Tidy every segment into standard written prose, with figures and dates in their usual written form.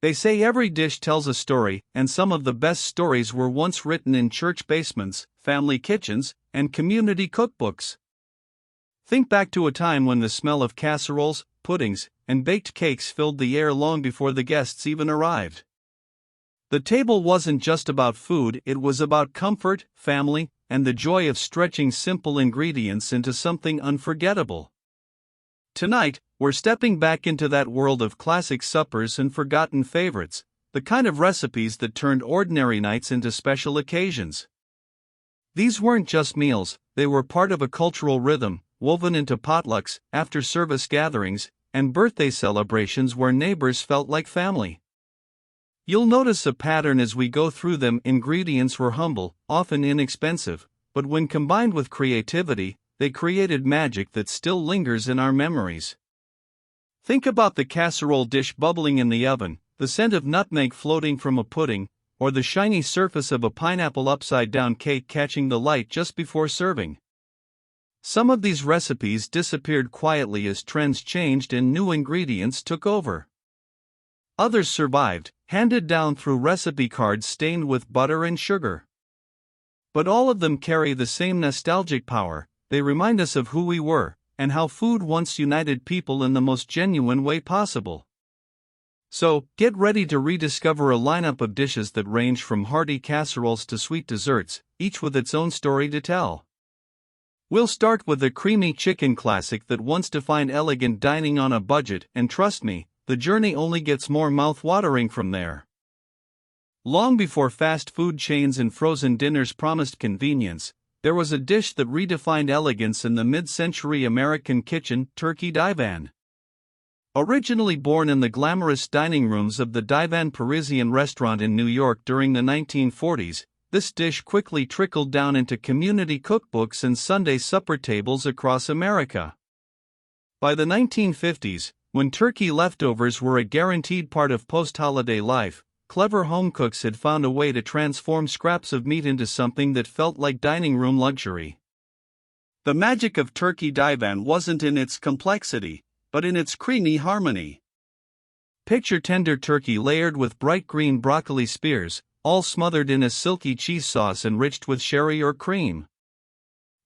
They say every dish tells a story, and some of the best stories were once written in church basements, family kitchens, and community cookbooks. Think back to a time when the smell of casseroles, puddings, and baked cakes filled the air long before the guests even arrived. The table wasn't just about food, it was about comfort, family, and the joy of stretching simple ingredients into something unforgettable. Tonight, we're stepping back into that world of classic suppers and forgotten favorites, the kind of recipes that turned ordinary nights into special occasions. These weren't just meals, they were part of a cultural rhythm, woven into potlucks, after-service gatherings, and birthday celebrations where neighbors felt like family. You'll notice a pattern as we go through them. Ingredients were humble, often inexpensive, but when combined with creativity, they created magic that still lingers in our memories. Think about the casserole dish bubbling in the oven, the scent of nutmeg floating from a pudding, or the shiny surface of a pineapple upside-down cake catching the light just before serving. Some of these recipes disappeared quietly as trends changed and new ingredients took over. Others survived, handed down through recipe cards stained with butter and sugar. But all of them carry the same nostalgic power. They remind us of who we were, and how food once united people in the most genuine way possible. So, get ready to rediscover a lineup of dishes that range from hearty casseroles to sweet desserts, each with its own story to tell. We'll start with a creamy chicken classic that once defined elegant dining on a budget, and trust me, the journey only gets more mouth-watering from there. Long before fast food chains and frozen dinners promised convenience, there was a dish that redefined elegance in the mid-century American kitchen: turkey divan. Originally born in the glamorous dining rooms of the Divan Parisian restaurant in New York during the 1940s, this dish quickly trickled down into community cookbooks and Sunday supper tables across America. By the 1950s, when turkey leftovers were a guaranteed part of post-holiday life, clever home cooks had found a way to transform scraps of meat into something that felt like dining room luxury. The magic of turkey divan wasn't in its complexity, but in its creamy harmony. Picture tender turkey layered with bright green broccoli spears, all smothered in a silky cheese sauce enriched with sherry or cream.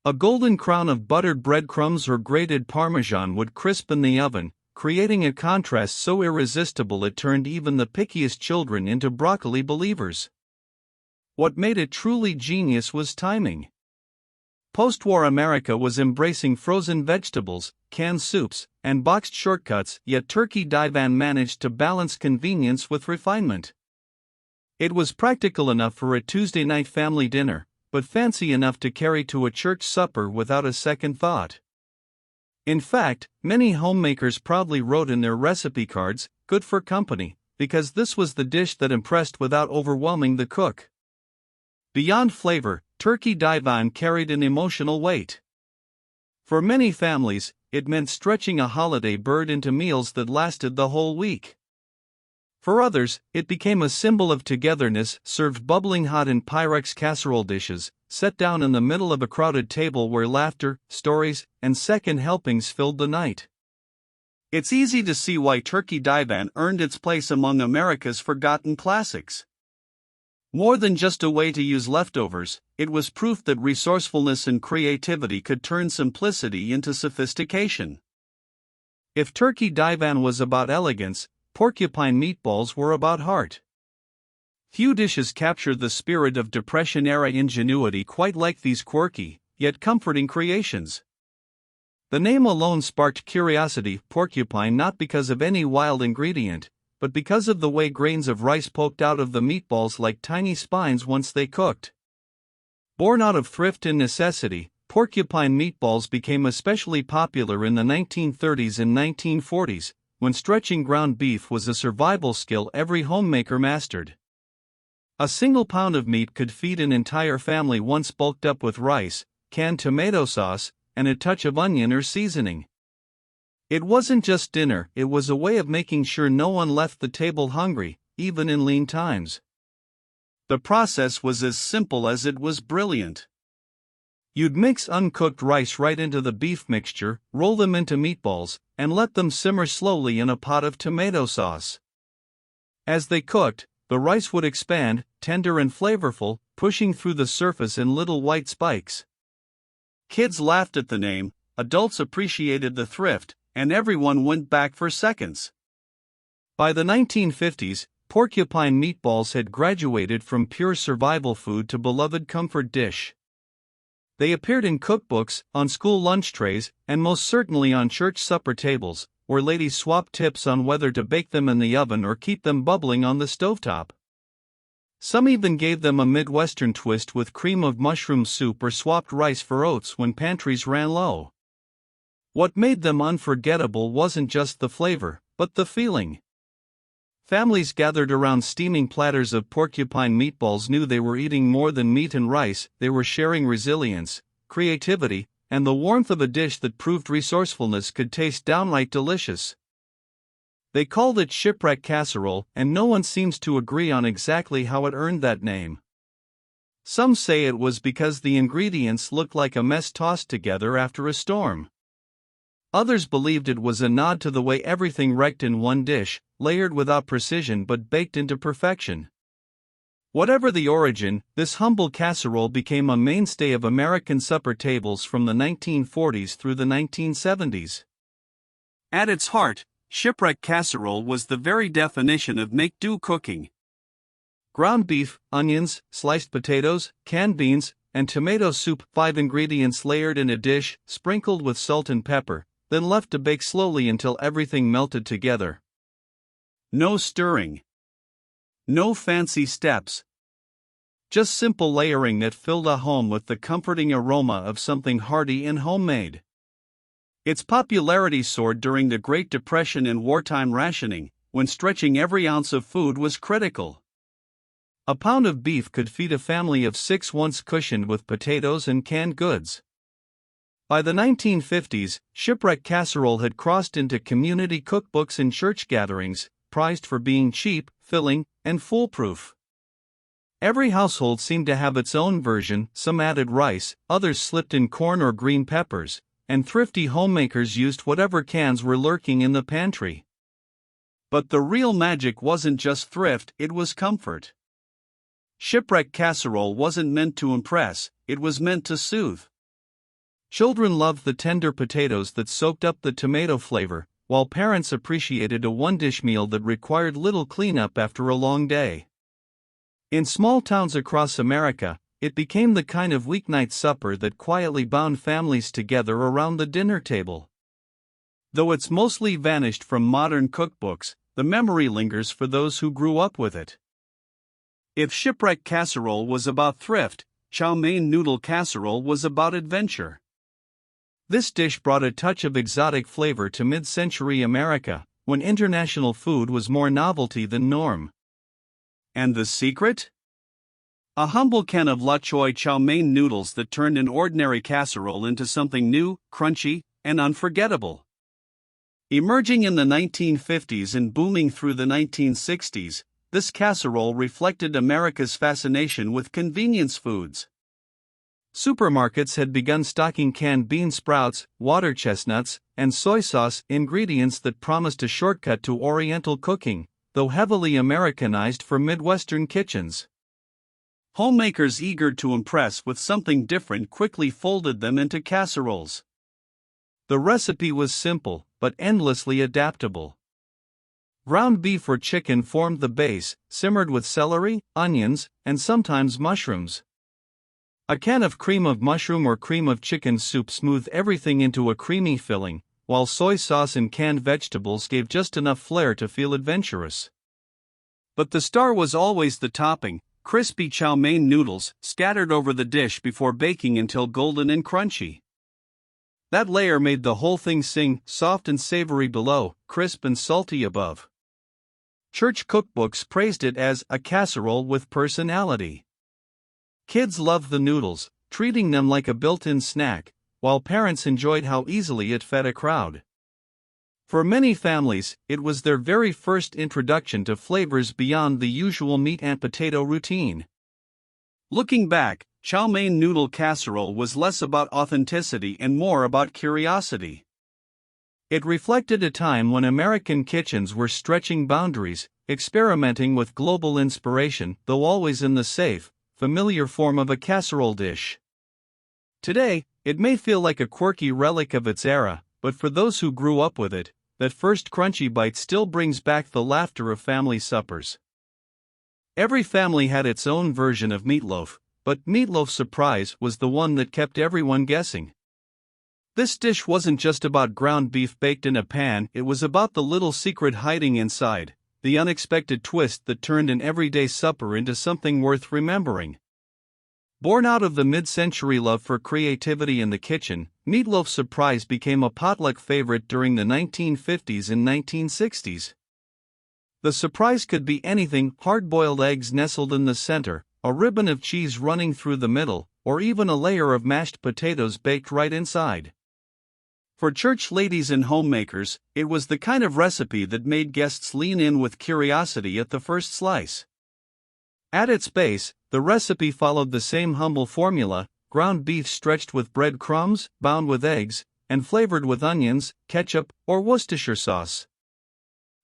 A golden crown of buttered breadcrumbs or grated Parmesan would crispen the oven, creating a contrast so irresistible it turned even the pickiest children into broccoli believers. What made it truly genius was timing. Post-war America was embracing frozen vegetables, canned soups, and boxed shortcuts, yet turkey divan managed to balance convenience with refinement. It was practical enough for a Tuesday night family dinner, but fancy enough to carry to a church supper without a second thought. In fact, many homemakers proudly wrote in their recipe cards, "Good for company," because this was the dish that impressed without overwhelming the cook. Beyond flavor, turkey divan carried an emotional weight. For many families, it meant stretching a holiday bird into meals that lasted the whole week. For others, it became a symbol of togetherness, served bubbling hot in Pyrex casserole dishes, set down in the middle of a crowded table where laughter, stories, and second helpings filled the night. It's easy to see why turkey divan earned its place among America's forgotten classics. More than just a way to use leftovers, it was proof that resourcefulness and creativity could turn simplicity into sophistication. If turkey divan was about elegance, porcupine meatballs were about heart. Few dishes captured the spirit of Depression-era ingenuity quite like these quirky, yet comforting creations. The name alone sparked curiosity: porcupine, not because of any wild ingredient, but because of the way grains of rice poked out of the meatballs like tiny spines once they cooked. Born out of thrift and necessity, porcupine meatballs became especially popular in the 1930s and 1940s, when stretching ground beef was a survival skill every homemaker mastered. A single pound of meat could feed an entire family once bulked up with rice, canned tomato sauce, and a touch of onion or seasoning. It wasn't just dinner, it was a way of making sure no one left the table hungry, even in lean times. The process was as simple as it was brilliant. You'd mix uncooked rice right into the beef mixture, roll them into meatballs, and let them simmer slowly in a pot of tomato sauce. As they cooked, the rice would expand, tender and flavorful, pushing through the surface in little white spikes. Kids laughed at the name, adults appreciated the thrift, and everyone went back for seconds. By the 1950s, porcupine meatballs had graduated from pure survival food to beloved comfort dish. They appeared in cookbooks, on school lunch trays, and most certainly on church supper tables, where ladies swapped tips on whether to bake them in the oven or keep them bubbling on the stovetop. Some even gave them a Midwestern twist with cream of mushroom soup or swapped rice for oats when pantries ran low. What made them unforgettable wasn't just the flavor, but the feeling. Families gathered around steaming platters of porcupine meatballs knew they were eating more than meat and rice, they were sharing resilience, creativity, and the warmth of a dish that proved resourcefulness could taste downright delicious. They called it shipwreck casserole, and no one seems to agree on exactly how it earned that name. Some say it was because the ingredients looked like a mess tossed together after a storm. Others believed it was a nod to the way everything wrecked in one dish, layered without precision but baked into perfection. Whatever the origin, this humble casserole became a mainstay of American supper tables from the 1940s through the 1970s. At its heart, shipwreck casserole was the very definition of make-do cooking. Ground beef, onions, sliced potatoes, canned beans, and tomato soup, 5 ingredients layered in a dish, sprinkled with salt and pepper, then left to bake slowly until everything melted together. No stirring. No fancy steps. Just simple layering that filled a home with the comforting aroma of something hearty and homemade. Its popularity soared during the Great Depression and wartime rationing, when stretching every ounce of food was critical. A pound of beef could feed a family of 6 once cushioned with potatoes and canned goods. By the 1950s, shipwreck casserole had crossed into community cookbooks and church gatherings, prized for being cheap, filling, and foolproof. Every household seemed to have its own version, some added rice, others slipped in corn or green peppers, and thrifty homemakers used whatever cans were lurking in the pantry. But the real magic wasn't just thrift, it was comfort. Shipwreck casserole wasn't meant to impress, it was meant to soothe. Children loved the tender potatoes that soaked up the tomato flavor, while parents appreciated a one-dish meal that required little cleanup after a long day. In small towns across America, it became the kind of weeknight supper that quietly bound families together around the dinner table. Though it's mostly vanished from modern cookbooks, the memory lingers for those who grew up with it. If shipwreck casserole was about thrift, chow mein noodle casserole was about adventure. This dish brought a touch of exotic flavor to mid-century America, when international food was more novelty than norm. And the secret? A humble can of la choy chow mein noodles that turned an ordinary casserole into something new, crunchy, and unforgettable. Emerging in the 1950s and booming through the 1960s, this casserole reflected America's fascination with convenience foods. Supermarkets had begun stocking canned bean sprouts, water chestnuts, and soy sauce, ingredients that promised a shortcut to Oriental cooking, though heavily Americanized for Midwestern kitchens. Homemakers eager to impress with something different quickly folded them into casseroles. The recipe was simple, but endlessly adaptable. Ground beef or chicken formed the base, simmered with celery, onions, and sometimes mushrooms. A can of cream of mushroom or cream of chicken soup smoothed everything into a creamy filling, while soy sauce and canned vegetables gave just enough flair to feel adventurous. But the star was always the topping, crispy chow mein noodles scattered over the dish before baking until golden and crunchy. That layer made the whole thing sing, soft and savory below, crisp and salty above. Church cookbooks praised it as a casserole with personality. Kids loved the noodles, treating them like a built-in snack, while parents enjoyed how easily it fed a crowd. For many families, it was their very first introduction to flavors beyond the usual meat and potato routine. Looking back, chow mein noodle casserole was less about authenticity and more about curiosity. It reflected a time when American kitchens were stretching boundaries, experimenting with global inspiration, though always in the safe, familiar form of a casserole dish. Today, it may feel like a quirky relic of its era, but for those who grew up with it, that first crunchy bite still brings back the laughter of family suppers. Every family had its own version of meatloaf, but Meatloaf Surprise was the one that kept everyone guessing. This dish wasn't just about ground beef baked in a pan, it was about the little secret hiding inside, the unexpected twist that turned an everyday supper into something worth remembering. Born out of the mid-century love for creativity in the kitchen, Meatloaf Surprise became a potluck favorite during the 1950s and 1960s. The surprise could be anything: hard-boiled eggs nestled in the center, a ribbon of cheese running through the middle, or even a layer of mashed potatoes baked right inside. For church ladies and homemakers, it was the kind of recipe that made guests lean in with curiosity at the first slice. At its base, the recipe followed the same humble formula: ground beef stretched with bread crumbs, bound with eggs, and flavored with onions, ketchup, or Worcestershire sauce.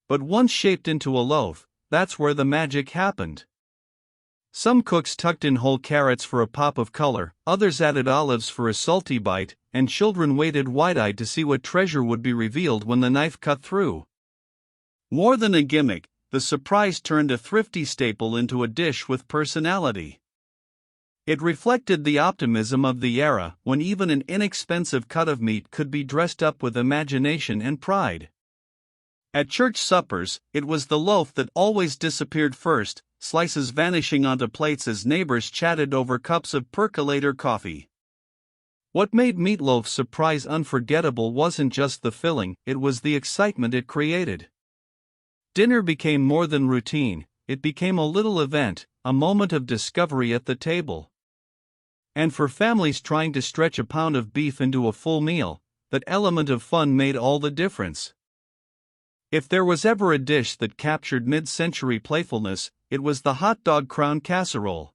But once shaped into a loaf, that's where the magic happened. Some cooks tucked in whole carrots for a pop of color, others added olives for a salty bite, and children waited wide-eyed to see what treasure would be revealed when the knife cut through. More than a gimmick, the surprise turned a thrifty staple into a dish with personality. It reflected the optimism of the era, when even an inexpensive cut of meat could be dressed up with imagination and pride. At church suppers, it was the loaf that always disappeared first, slices vanishing onto plates as neighbors chatted over cups of percolator coffee. What made Meatloaf Surprise unforgettable wasn't just the filling, it was the excitement it created. Dinner became more than routine, it became a little event, a moment of discovery at the table. And for families trying to stretch a pound of beef into a full meal, that element of fun made all the difference. If there was ever a dish that captured mid-century playfulness, it was the hot dog crown casserole.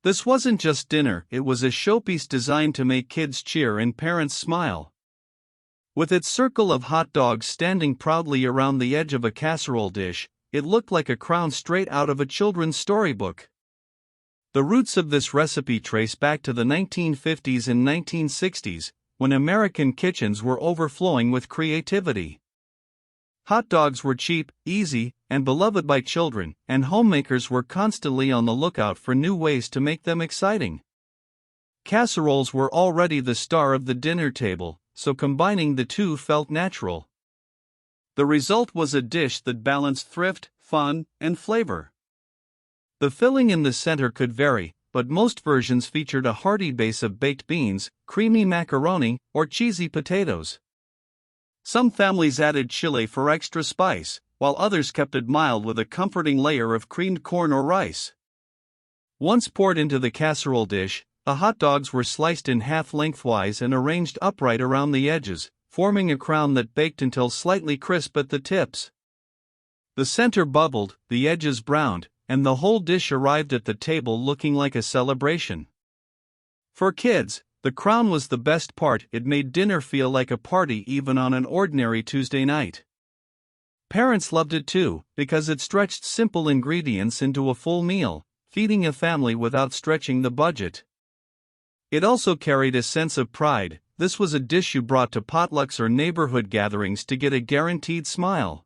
This wasn't just dinner, it was a showpiece designed to make kids cheer and parents smile. With its circle of hot dogs standing proudly around the edge of a casserole dish, it looked like a crown straight out of a children's storybook. The roots of this recipe trace back to the 1950s and 1960s, when American kitchens were overflowing with creativity. Hot dogs were cheap, easy, and beloved by children, and homemakers were constantly on the lookout for new ways to make them exciting. Casseroles were already the star of the dinner table, so combining the two felt natural. The result was a dish that balanced thrift, fun, and flavor. The filling in the center could vary, but most versions featured a hearty base of baked beans, creamy macaroni, or cheesy potatoes. Some families added chili for extra spice, while others kept it mild with a comforting layer of creamed corn or rice. Once poured into the casserole dish, the hot dogs were sliced in half lengthwise and arranged upright around the edges, forming a crown that baked until slightly crisp at the tips. The center bubbled, the edges browned, and the whole dish arrived at the table looking like a celebration. For kids, the crown was the best part. It made dinner feel like a party even on an ordinary Tuesday night. Parents loved it too, because it stretched simple ingredients into a full meal, feeding a family without stretching the budget. It also carried a sense of pride. This was a dish you brought to potlucks or neighborhood gatherings to get a guaranteed smile.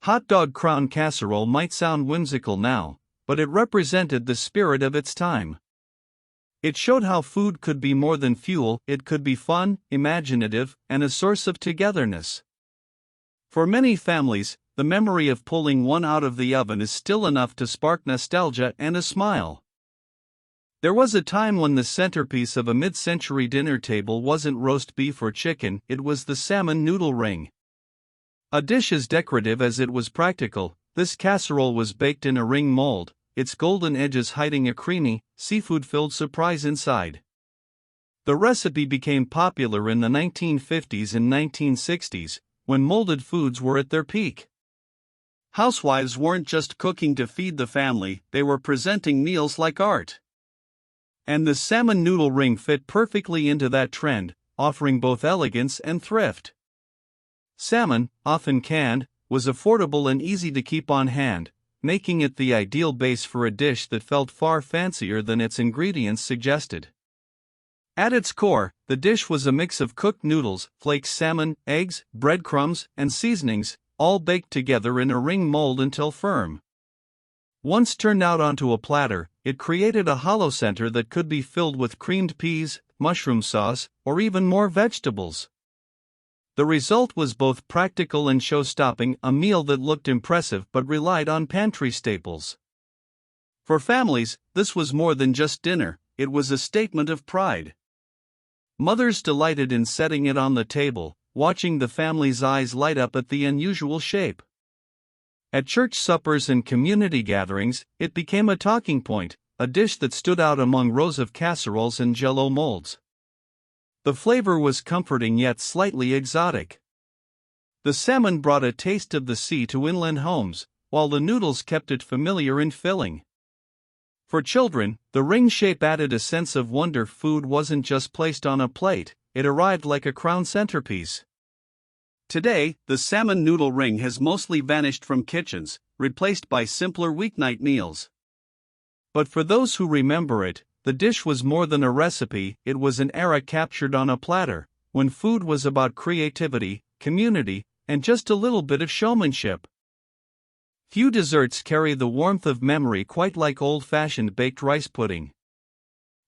Hot dog crown casserole might sound whimsical now, but it represented the spirit of its time. It showed how food could be more than fuel, it could be fun, imaginative, and a source of togetherness. For many families, the memory of pulling one out of the oven is still enough to spark nostalgia and a smile. There was a time when the centerpiece of a mid-century dinner table wasn't roast beef or chicken, it was the salmon noodle ring. A dish as decorative as it was practical, this casserole was baked in a ring mold, its golden edges hiding a creamy, seafood-filled surprise inside. The recipe became popular in the 1950s and 1960s, when molded foods were at their peak. Housewives weren't just cooking to feed the family, they were presenting meals like art. And the salmon noodle ring fit perfectly into that trend, offering both elegance and thrift. Salmon, often canned, was affordable and easy to keep on hand, making it the ideal base for a dish that felt far fancier than its ingredients suggested. At its core, the dish was a mix of cooked noodles, flaked salmon, eggs, breadcrumbs, and seasonings, all baked together in a ring mold until firm. Once turned out onto a platter, it created a hollow center that could be filled with creamed peas, mushroom sauce, or even more vegetables. The result was both practical and show-stopping, a meal that looked impressive but relied on pantry staples. For families, this was more than just dinner, it was a statement of pride. Mothers delighted in setting it on the table, watching the family's eyes light up at the unusual shape. At church suppers and community gatherings, it became a talking point, a dish that stood out among rows of casseroles and Jell-O molds. The flavor was comforting yet slightly exotic. The salmon brought a taste of the sea to inland homes, while the noodles kept it familiar and filling. For children, the ring shape added a sense of wonder. Food wasn't just placed on a plate, it arrived like a crown centerpiece. Today, the salmon noodle ring has mostly vanished from kitchens, replaced by simpler weeknight meals. But for those who remember it, the dish was more than a recipe, it was an era captured on a platter, when food was about creativity, community, and just a little bit of showmanship. Few desserts carry the warmth of memory quite like old-fashioned baked rice pudding.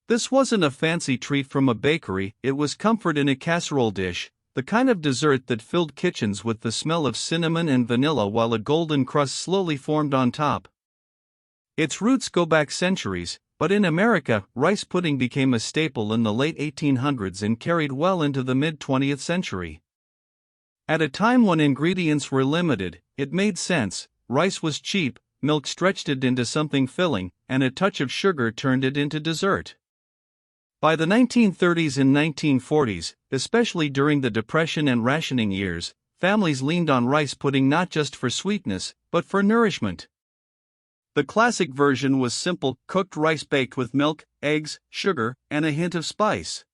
This wasn't a fancy treat from a bakery, it was comfort in a casserole dish, the kind of dessert that filled kitchens with the smell of cinnamon and vanilla while a golden crust slowly formed on top. Its roots go back centuries, but in America, rice pudding became a staple in the late 1800s and carried well into the mid-20th century. At a time when ingredients were limited, it made sense. Rice was cheap, milk stretched it into something filling, and a touch of sugar turned it into dessert. By the 1930s and 1940s, especially during the Depression and rationing years, families leaned on rice pudding not just for sweetness, but for nourishment. The classic version was simple, cooked rice baked with milk, eggs, sugar, and a hint of spice.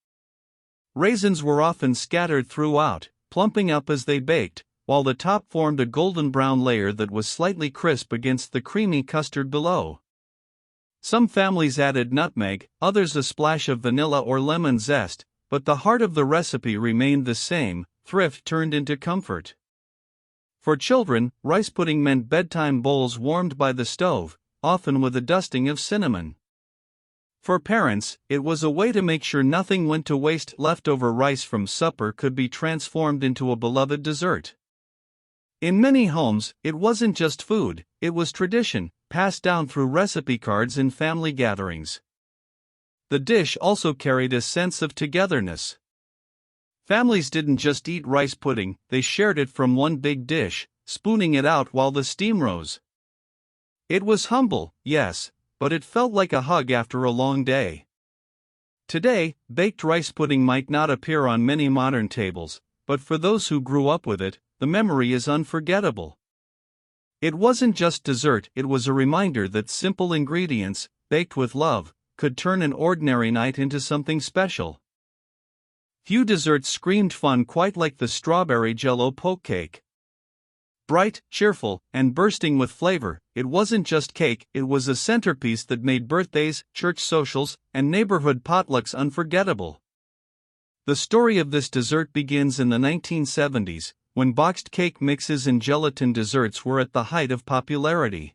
Raisins were often scattered throughout, plumping up as they baked, while the top formed a golden brown layer that was slightly crisp against the creamy custard below. Some families added nutmeg, others a splash of vanilla or lemon zest, but the heart of the recipe remained the same, thrift turned into comfort. For children, rice pudding meant bedtime bowls warmed by the stove, often with a dusting of cinnamon. For parents, it was a way to make sure nothing went to waste. Leftover rice from supper could be transformed into a beloved dessert. In many homes, it wasn't just food, it was tradition, passed down through recipe cards and family gatherings. The dish also carried a sense of togetherness. Families didn't just eat rice pudding, they shared it from one big dish, spooning it out while the steam rose. It was humble, yes, but it felt like a hug after a long day. Today, baked rice pudding might not appear on many modern tables, but for those who grew up with it, the memory is unforgettable. It wasn't just dessert, it was a reminder that simple ingredients, baked with love, could turn an ordinary night into something special. Few desserts screamed fun quite like the strawberry Jell-O poke cake. Bright, cheerful, and bursting with flavor, it wasn't just cake, it was a centerpiece that made birthdays, church socials, and neighborhood potlucks unforgettable. The story of this dessert begins in the 1970s, when boxed cake mixes and gelatin desserts were at the height of popularity.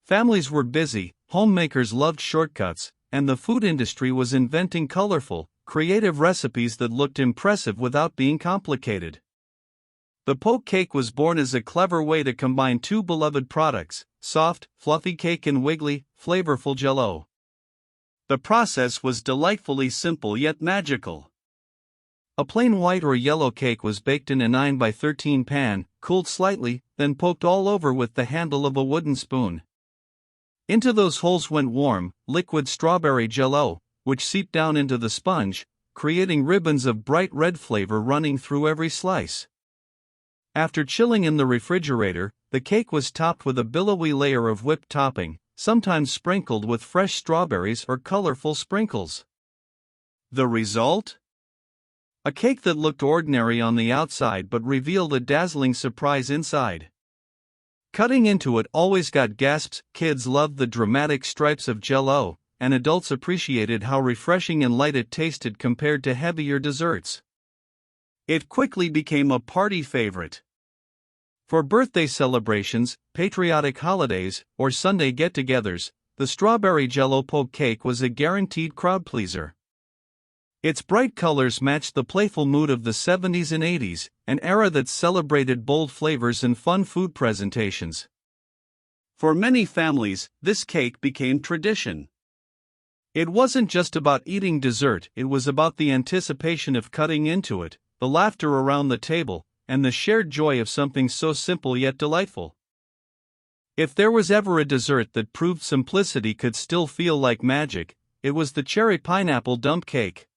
Families were busy, homemakers loved shortcuts, and the food industry was inventing colorful, creative recipes that looked impressive without being complicated. The poke cake was born as a clever way to combine two beloved products, soft, fluffy cake and wiggly, flavorful Jell-O. The process was delightfully simple yet magical. A plain white or yellow cake was baked in a 9x13 pan, cooled slightly, then poked all over with the handle of a wooden spoon. Into those holes went warm, liquid strawberry Jell-O, which seeped down into the sponge, creating ribbons of bright red flavor running through every slice. After chilling in the refrigerator, the cake was topped with a billowy layer of whipped topping, sometimes sprinkled with fresh strawberries or colorful sprinkles. The result? A cake that looked ordinary on the outside but revealed a dazzling surprise inside. Cutting into it always got gasps. Kids loved the dramatic stripes of Jell-O, and adults appreciated how refreshing and light it tasted compared to heavier desserts. It quickly became a party favorite. For birthday celebrations, patriotic holidays, or Sunday get-togethers, the strawberry Jell-O poke cake was a guaranteed crowd-pleaser. Its bright colors matched the playful mood of the 70s and 80s, an era that celebrated bold flavors and fun food presentations. For many families, this cake became tradition. It wasn't just about eating dessert, it was about the anticipation of cutting into it, the laughter around the table, and the shared joy of something so simple yet delightful. If there was ever a dessert that proved simplicity could still feel like magic, it was the cherry pineapple dump cake.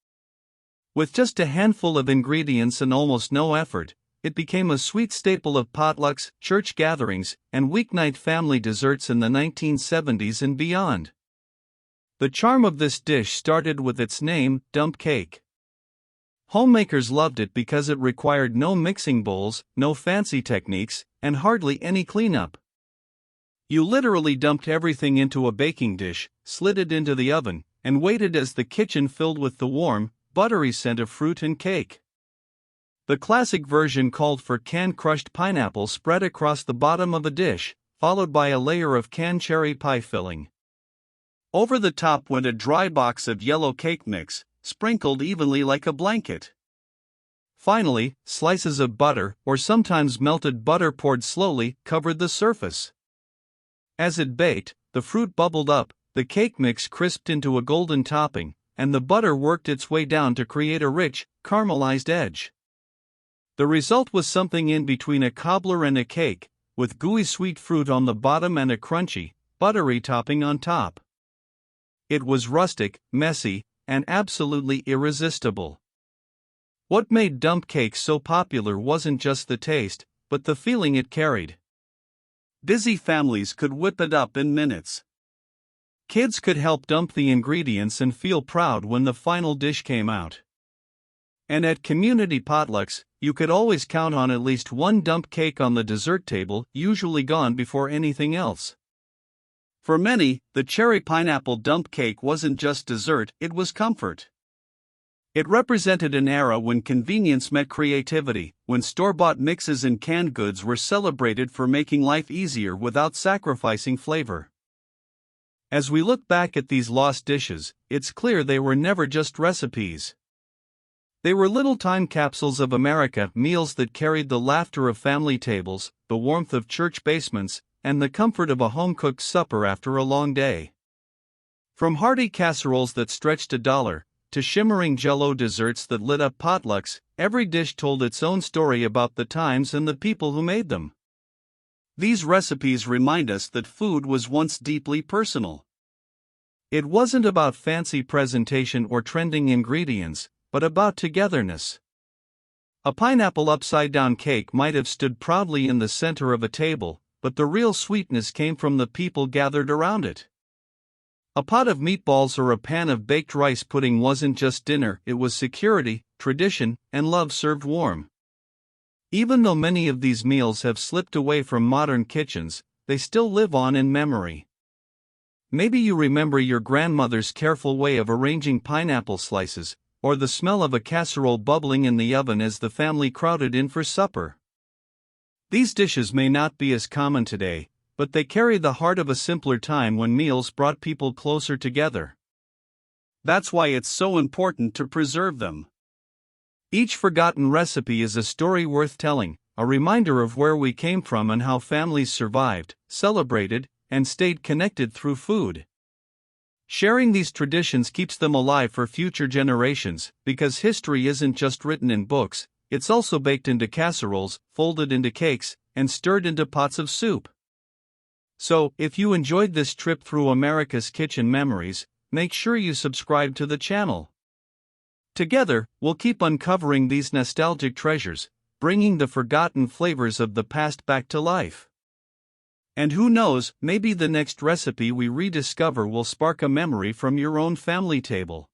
With just a handful of ingredients and almost no effort, it became a sweet staple of potlucks, church gatherings, and weeknight family desserts in the 1970s and beyond. The charm of this dish started with its name, dump cake. Homemakers loved it because it required no mixing bowls, no fancy techniques, and hardly any cleanup. You literally dumped everything into a baking dish, slid it into the oven, and waited as the kitchen filled with the warm, buttery scent of fruit and cake. The classic version called for canned crushed pineapple spread across the bottom of a dish, followed by a layer of canned cherry pie filling. Over the top went a dry box of yellow cake mix, sprinkled evenly like a blanket. Finally, slices of butter, or sometimes melted butter poured slowly, covered the surface. As it baked, the fruit bubbled up, the cake mix crisped into a golden topping, and the butter worked its way down to create a rich, caramelized edge. The result was something in between a cobbler and a cake, with gooey sweet fruit on the bottom and a crunchy, buttery topping on top. It was rustic, messy, and absolutely irresistible. What made dump cake so popular wasn't just the taste, but the feeling it carried. Busy families could whip it up in minutes. Kids could help dump the ingredients and feel proud when the final dish came out. And at community potlucks, you could always count on at least one dump cake on the dessert table, usually gone before anything else. For many, the cherry pineapple dump cake wasn't just dessert, it was comfort. It represented an era when convenience met creativity, when store-bought mixes and canned goods were celebrated for making life easier without sacrificing flavor. As we look back at these lost dishes, it's clear they were never just recipes. They were little time capsules of America, meals that carried the laughter of family tables, the warmth of church basements, and the comfort of a home-cooked supper after a long day. From hearty casseroles that stretched $1, to shimmering Jell-O desserts that lit up potlucks, every dish told its own story about the times and the people who made them. These recipes remind us that food was once deeply personal. It wasn't about fancy presentation or trending ingredients, but about togetherness. A pineapple upside-down cake might have stood proudly in the center of a table, but the real sweetness came from the people gathered around it. A pot of meatballs or a pan of baked rice pudding wasn't just dinner, it was security, tradition, and love served warm. Even though many of these meals have slipped away from modern kitchens, they still live on in memory. Maybe you remember your grandmother's careful way of arranging pineapple slices, or the smell of a casserole bubbling in the oven as the family crowded in for supper. These dishes may not be as common today, but they carry the heart of a simpler time when meals brought people closer together. That's why it's so important to preserve them. Each forgotten recipe is a story worth telling, a reminder of where we came from and how families survived, celebrated, and stayed connected through food. Sharing these traditions keeps them alive for future generations, because history isn't just written in books, it's also baked into casseroles, folded into cakes, and stirred into pots of soup. So, if you enjoyed this trip through America's kitchen memories, make sure you subscribe to the channel. Together, we'll keep uncovering these nostalgic treasures, bringing the forgotten flavors of the past back to life. And who knows, maybe the next recipe we rediscover will spark a memory from your own family table.